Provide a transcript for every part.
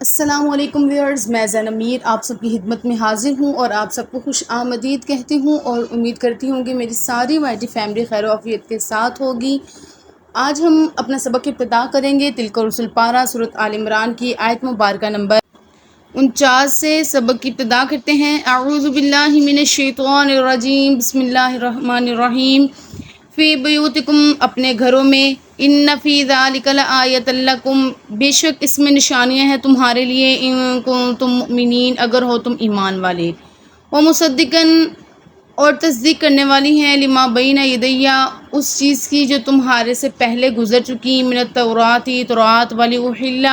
السلام علیکم ویورز، میں زینب میر آپ سب کی خدمت میں حاضر ہوں اور آپ سب کو خوش آمدید کہتی ہوں اور امید کرتی ہوں کہ میری ساری وائی فیملی خیر و عافیت کے ساتھ ہوگی۔ آج ہم اپنا سبق ابتدا کریں گے تلک الرسل پارہ سورۃ آل عمران کی آیت مبارکہ نمبر 49 سے۔ سبق کی ابتدا کرتے ہیں۔ اعوذ باللہ من الشیطان الرجیم، بسم اللہ الرحمن الرحیم۔ فی بیوتکم، اپنے گھروں میں، ان فی ذالک لآیۃ لکم، بے شک اس میں نشانیاں ہیں تمہارے لیے، ان کنتم مؤمنین، اگر ہو تم ایمان والے، ومصدقاً، اور تصدیق کرنے والی ہیں، لما بین یدیہ، اس چیز کی جو تمہارے سے پہلے گزر چکی، من التوراۃ، تورات والی، احلّ،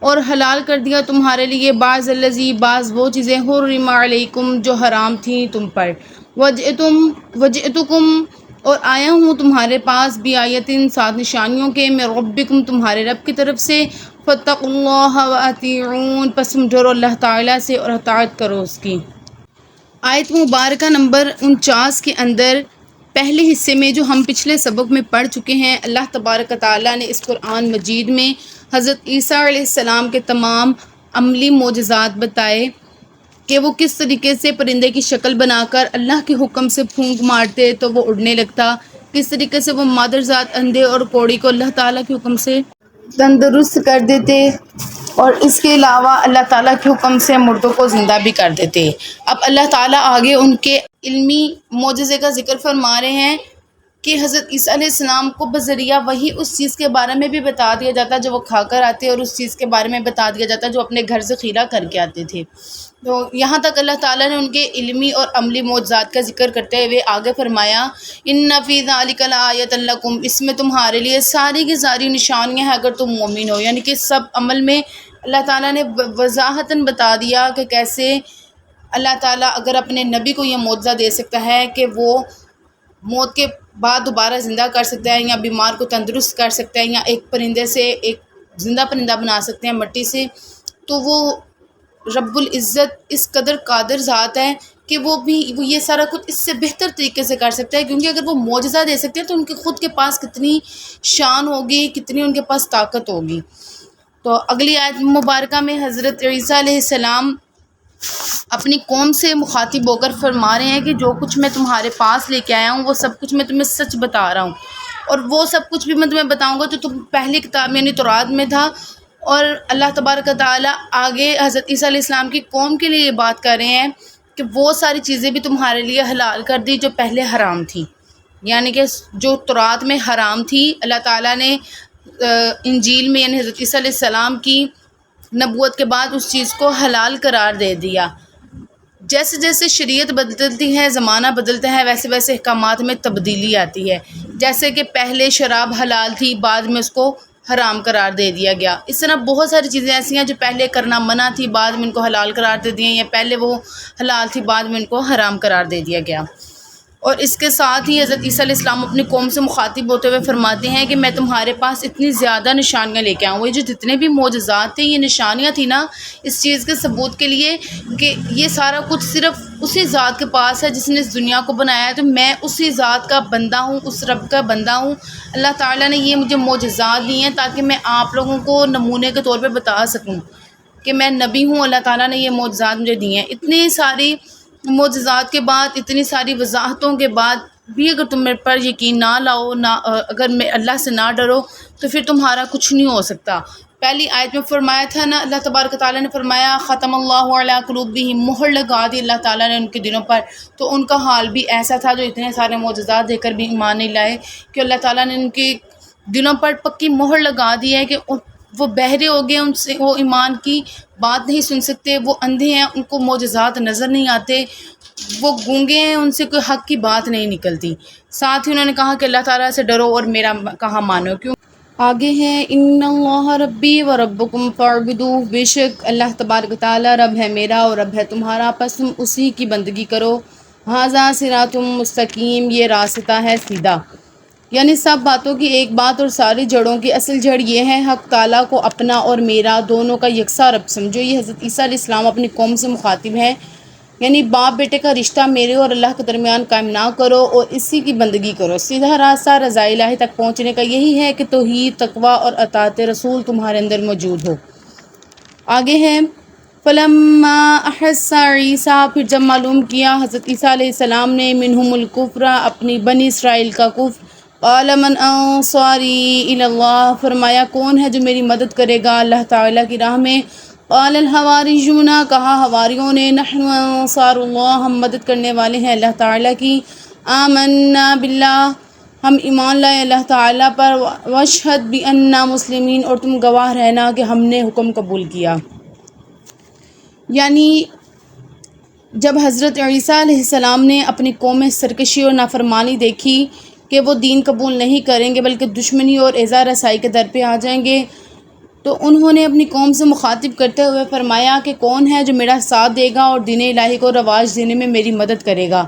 اور حلال کر دیا تمہارے لیے، بعض الذی، بعض وہ چیزیں، حرم علیکم، جو حرام تھیں تم پر، وجئتکم، اور آیا ہوں تمہارے پاس، بآیۃ، سات نشانیوں کے، من ربکم، تمہارے رب کی طرف سے، فاتقوا اللہ واطیعون، پس تم ڈرو اللہ تعالیٰ سے اور اطاعت کرو اس کی۔ آیت مبارکہ نمبر 49 کے اندر پہلے حصے میں جو ہم پچھلے سبق میں پڑھ چکے ہیں، اللہ تبارک تعالیٰ نے اس قرآن مجید میں حضرت عیسیٰ علیہ السلام کے تمام عملی معجزات بتائے کہ وہ کس طریقے سے پرندے کی شکل بنا کر اللہ کے حکم سے پھونک مارتے تو وہ اڑنے لگتا، کس طریقے سے وہ مادرزاد اندھے اور کوڑی کو اللہ تعالیٰ کے حکم سے تندرست کر دیتے، اور اس کے علاوہ اللہ تعالیٰ کے حکم سے مردوں کو زندہ بھی کر دیتے۔ اب اللہ تعالیٰ آگے ان کے علمی معجزے کا ذکر فرما رہے ہیں کہ حضرت عیسیٰ علیہ السلام کو بذریعہ وہی اس چیز کے بارے میں بھی بتا دیا جاتا جو وہ کھا کر آتے، اور اس چیز کے بارے میں بتا دیا جاتا جو اپنے گھر ذخیرہ کر کے آتے تھے۔ تو یہاں تک اللہ تعالیٰ نے ان کے علمی اور عملی معجزات کا ذکر کرتے ہوئے آگے فرمایا، ان فی ذالک لآیۃ لکم، اس میں تمہارے لیے ساری کی ساری نشانیاں ہیں اگر تم مومن ہو، یعنی کہ سب عمل میں اللہ تعالیٰ نے وضاحتاً بتا دیا کہ کیسے اللہ تعالیٰ اگر اپنے نبی کو یہ معجزہ دے سکتا ہے کہ وہ موت کے بعد دوبارہ زندہ کر سکتا ہے، یا بیمار کو تندرست کر سکتا ہے، یا ایک پرندے سے ایک زندہ پرندہ بنا سکتے ہیں مٹی سے، تو وہ رب العزت اس قدر قادر ذات ہے کہ وہ یہ سارا کچھ اس سے بہتر طریقے سے کر سکتا ہے، کیونکہ اگر وہ معجزہ دے سکتے ہیں تو ان کے خود کے پاس کتنی شان ہوگی، کتنی ان کے پاس طاقت ہوگی۔ تو اگلی آیت مبارکہ میں حضرت عیسیٰ علیہ السلام اپنی قوم سے مخاطب ہو کر فرما رہے ہیں کہ جو کچھ میں تمہارے پاس لے کے آیا ہوں وہ سب کچھ میں تمہیں سچ بتا رہا ہوں، اور وہ سب کچھ بھی میں تمہیں بتاؤں گا جو تم پہلی کتاب یعنی تورات میں تھا۔ اور اللہ تبارک تعالیٰ آگے حضرت عیسیٰ علیہ السلام کی قوم کے لیے یہ بات کر رہے ہیں کہ وہ ساری چیزیں بھی تمہارے لیے حلال کر دی جو پہلے حرام تھی، یعنی کہ جو تورات میں حرام تھی اللہ تعالیٰ نے انجیل میں یعنی حضرت عیسیٰ علیہ السلام کی نبوت کے بعد اس چیز کو حلال قرار دے دیا۔ جیسے جیسے شریعت بدلتی ہے، زمانہ بدلتا ہے، ویسے ویسے احکامات میں تبدیلی آتی ہے۔ جیسے کہ پہلے شراب حلال تھی، بعد میں اس کو حرام قرار دے دیا گیا۔ اس طرح بہت ساری چیزیں ایسی ہیں جو پہلے کرنا منع تھی، بعد میں ان کو حلال قرار دے دیا، یا پہلے وہ حلال تھی بعد میں ان کو حرام قرار دے دیا گیا۔ اور اس کے ساتھ ہی حضرت عیسیٰ علیہ السلام اپنی قوم سے مخاطب ہوتے ہوئے فرماتے ہیں کہ میں تمہارے پاس اتنی زیادہ نشانیاں لے کے آؤں، یہ جو جتنے بھی معجزات تھے یہ نشانیاں تھیں نا اس چیز کے ثبوت کے لیے کہ یہ سارا کچھ صرف اسی ذات کے پاس ہے جس نے اس دنیا کو بنایا ہے، تو میں اسی ذات کا بندہ ہوں، اس رب کا بندہ ہوں۔ اللہ تعالیٰ نے یہ مجھے معجزات دی ہیں تاکہ میں آپ لوگوں کو نمونے کے طور پہ بتا سکوں کہ میں نبی ہوں، اللہ تعالیٰ نے یہ معجزات مجھے دی ہیں۔ اتنی ساری معجزات کے بعد، اتنی ساری وضاحتوں کے بعد بھی اگر تم میرے پر یقین نہ لاؤ، اگر میں اللہ سے نہ ڈرو تو پھر تمہارا کچھ نہیں ہو سکتا۔ پہلی آیت میں فرمایا تھا نا، اللہ تبارک تعالیٰ نے فرمایا ختم اللہ علی قلوبہم، مہر لگا دی اللہ تعالیٰ نے ان کے دلوں پر، تو ان کا حال بھی ایسا تھا جو اتنے سارے معجزات دے کر بھی ایمان نہیں لائے، کہ اللہ تعالیٰ نے ان کے دلوں پر پکی مہر لگا دی ہے کہ وہ بہرے ہو گئے، ان سے وہ ایمان کی بات نہیں سن سکتے، وہ اندھے ہیں، ان کو معجزات نظر نہیں آتے، وہ گونگے ہیں، ان سے کوئی حق کی بات نہیں نکلتی۔ ساتھ ہی انہوں نے کہا کہ اللہ تعالیٰ سے ڈرو اور میرا کہا مانو۔ کیوں آگے ہے ان اللہ ربی و ربکم فاعبدوہ، بے شک اللہ تبارک تعالیٰ رب ہے میرا اور رب ہے تمہارا، پس تم اسی کی بندگی کرو۔ ھذا صراط مستقیم، یہ راستہ ہے سیدھا، یعنی سب باتوں کی ایک بات اور ساری جڑوں کی اصل جڑ یہ ہے حق تعالیٰ کو اپنا اور میرا دونوں کا یکساں رب سمجھو۔ یہ حضرت عیسیٰ علیہ السلام اپنی قوم سے مخاطب ہے، یعنی باپ بیٹے کا رشتہ میرے اور اللہ کے درمیان قائم نہ کرو اور اسی کی بندگی کرو۔ سیدھا راستہ رضا الہی تک پہنچنے کا یہی ہے کہ توحید، تقویٰ اور اطاعت رسول تمہارے اندر موجود ہو۔ آگے ہے فلما احس عیسیٰ، پھر جب معلوم کیا حضرت عیسیٰ علیہ السلام نے منہم الکفر، اپنی بنی اسرائیل کا کفر، قال من انصاری الی اللہ، فرمایا کون ہے جو میری مدد کرے گا اللہ تعالیٰ کی راہ میں؟ قال الحواریون، کہا حواریوں نے نحن انصار اللہ، ہم مدد کرنے والے ہیں اللہ تعالیٰ کی، آمنا باللہ، ہم ایمان لائے اللہ تعالیٰ پر، واشہد بأننا مسلمین، اور تم گواہ رہنا کہ ہم نے حکم قبول کیا۔ یعنی جب حضرت عیسیٰ علیہ السلام نے اپنی قوم میں سرکشی اور نافرمانی دیکھی کہ وہ دین قبول نہیں کریں گے بلکہ دشمنی اور ایذا رسائی کے در پہ آ جائیں گے، تو انہوں نے اپنی قوم سے مخاطب کرتے ہوئے فرمایا کہ کون ہے جو میرا ساتھ دے گا اور دین الہی کو رواج دینے میں میری مدد کرے گا۔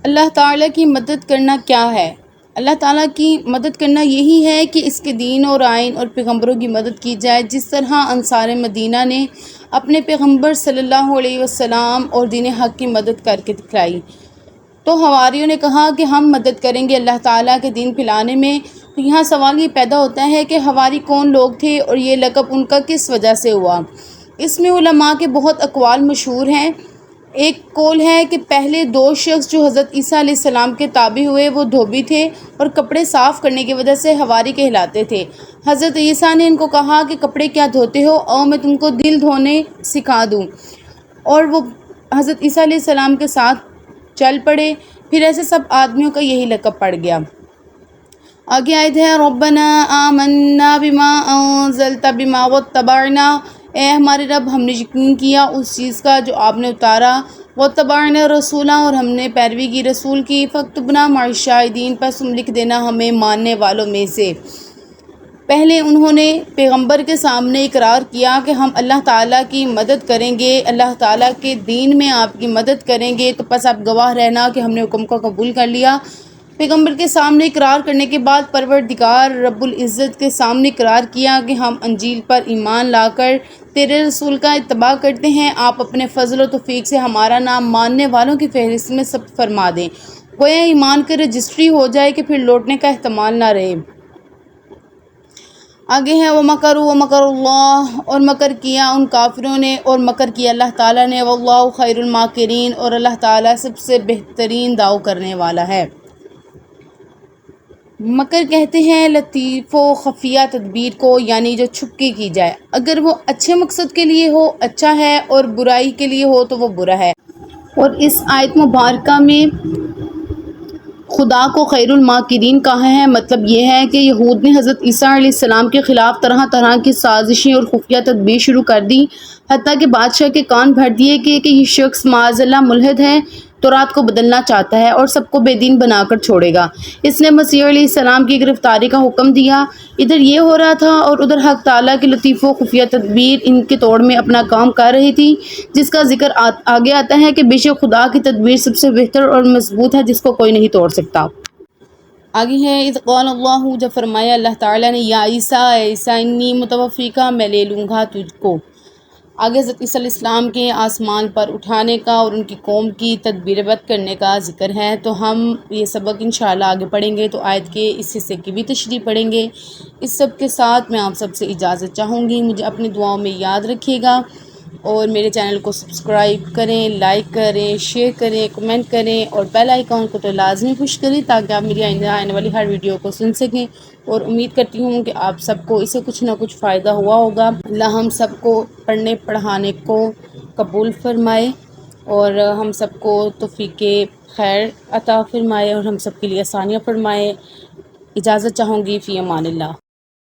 اللہ تعالیٰ کی مدد کرنا کیا ہے؟ اللہ تعالیٰ کی مدد کرنا یہی ہے کہ اس کے دین اور آئین اور پیغمبروں کی مدد کی جائے، جس طرح انصار مدینہ نے اپنے پیغمبر صلی اللہ علیہ وسلم اور دین حق کی مدد کر کے دکھلائی۔ تو حواریوں نے کہا کہ ہم مدد کریں گے اللہ تعالیٰ کے دین پھیلانے میں۔ تو یہاں سوال یہ پیدا ہوتا ہے کہ حواری کون لوگ تھے اور یہ لقب ان کا کس وجہ سے ہوا؟ اس میں علماء کے بہت اقوال مشہور ہیں۔ ایک قول ہے کہ پہلے دو شخص جو حضرت عیسیٰ علیہ السلام کے تابع ہوئے وہ دھوبی تھے اور کپڑے صاف کرنے کی وجہ سے حواری کہلاتے تھے۔ حضرت عیسیٰ نے ان کو کہا کہ کپڑے کیا دھوتے ہو، اور میں تم کو دل دھونے سکھا دوں، اور وہ حضرت عیسیٰ علیہ السلام کے ساتھ چل پڑے۔ پھر ایسے سب آدمیوں کا یہی لقب پڑ گیا۔ آگے آیت ہے ربنا آمنا بما انزلت بما واتبعنا، اے ہمارے رب ہم نے یقین کیا اس چیز کا جو آپ نے اتارا، واتبعنا رسولا، اور ہم نے پیروی کی رسول کی، فاکتبنا مع الشاہدین، پس تم لکھ دینا ہمیں ماننے والوں میں سے۔ پہلے انہوں نے پیغمبر کے سامنے اقرار کیا کہ ہم اللہ تعالیٰ کی مدد کریں گے، اللہ تعالیٰ کے دین میں آپ کی مدد کریں گے، تو پس آپ گواہ رہنا کہ ہم نے حکم کو قبول کر لیا۔ پیغمبر کے سامنے اقرار کرنے کے بعد پروردگار رب العزت کے سامنے اقرار کیا کہ ہم انجیل پر ایمان لا کر تیرے رسول کا اتباع کرتے ہیں، آپ اپنے فضل و توفیق سے ہمارا نام ماننے والوں کی فہرست میں ثبت فرما دیں، گویا ایمان کی رجسٹری ہو جائے کہ پھر لوٹنے کا احتمال نہ رہے۔ آگے ہے وَمَكَرُوا وَمَكَرُ اللَّهُ، اور مکر کیا ان کافروں نے اور مکر کیا اللہ تعالیٰ نے، وَاللَّهُ خَيْرُ الْمَاكِرِينَ، اور اللہ تعالیٰ سب سے بہترین داؤ کرنے والا ہے۔ مکر کہتے ہیں لطیف و خفیہ تدبیر کو، یعنی جو چھپ کے کی جائے، اگر وہ اچھے مقصد کے لیے ہو اچھا ہے اور برائی کے لیے ہو تو وہ برا ہے۔ اور اس آیت مبارکہ میں خدا کو خیر الماکرین کہا ہے، مطلب یہ ہے کہ یہود نے حضرت عیسیٰ علیہ السلام کے خلاف طرح طرح کی سازشیں اور خفیہ تدبیر شروع کر دی، حتیٰ کہ بادشاہ کے کان بھر دیے کہ یہ شخص معاذ اللہ ملحد ہے، تورات کو بدلنا چاہتا ہے اور سب کو بے دین بنا کر چھوڑے گا۔ اس نے مسیح علیہ السلام کی گرفتاری کا حکم دیا۔ ادھر یہ ہو رہا تھا اور ادھر حق تعالیٰ کی لطیف و خفیہ تدبیر ان کے توڑ میں اپنا کام کر رہی تھی، جس کا ذکر آگے آتا ہے کہ بے شک خدا کی تدبیر سب سے بہتر اور مضبوط ہے، جس کو کوئی نہیں توڑ سکتا۔ آگے ہے اذ قال اللہ، جب فرمایا اللہ تعالیٰ نے یا عیسیٰ، اے عیسیٰ انی متوفیکا، میں لے لوں گا تجھ کو۔ آگے حضرت عیسیٰ علیہ السلام کے آسمان پر اٹھانے کا اور ان کی قوم کی تدبیر بد کرنے کا ذکر ہے، تو ہم یہ سبق انشاءاللہ آگے پڑھیں گے، تو آیت کے اس حصے کی بھی تشریح پڑھیں گے۔ اس سب کے ساتھ میں آپ سب سے اجازت چاہوں گی، مجھے اپنی دعاؤں میں یاد رکھیے گا اور میرے چینل کو سبسکرائب کریں، لائک کریں، شیئر کریں، کمنٹ کریں اور بیل آئیکن کو تو لازمی پش کریں تاکہ آپ میری آئندہ آنے والی ہر ویڈیو کو سن سکیں، اور امید کرتی ہوں کہ آپ سب کو اسے کچھ نہ کچھ فائدہ ہوا ہوگا۔ اللہ ہم سب کو پڑھنے پڑھانے کو قبول فرمائے اور ہم سب کو توفیق خیر عطا فرمائے اور ہم سب کے لیے آسانیاں فرمائے۔ اجازت چاہوں گی، فی امان اللہ۔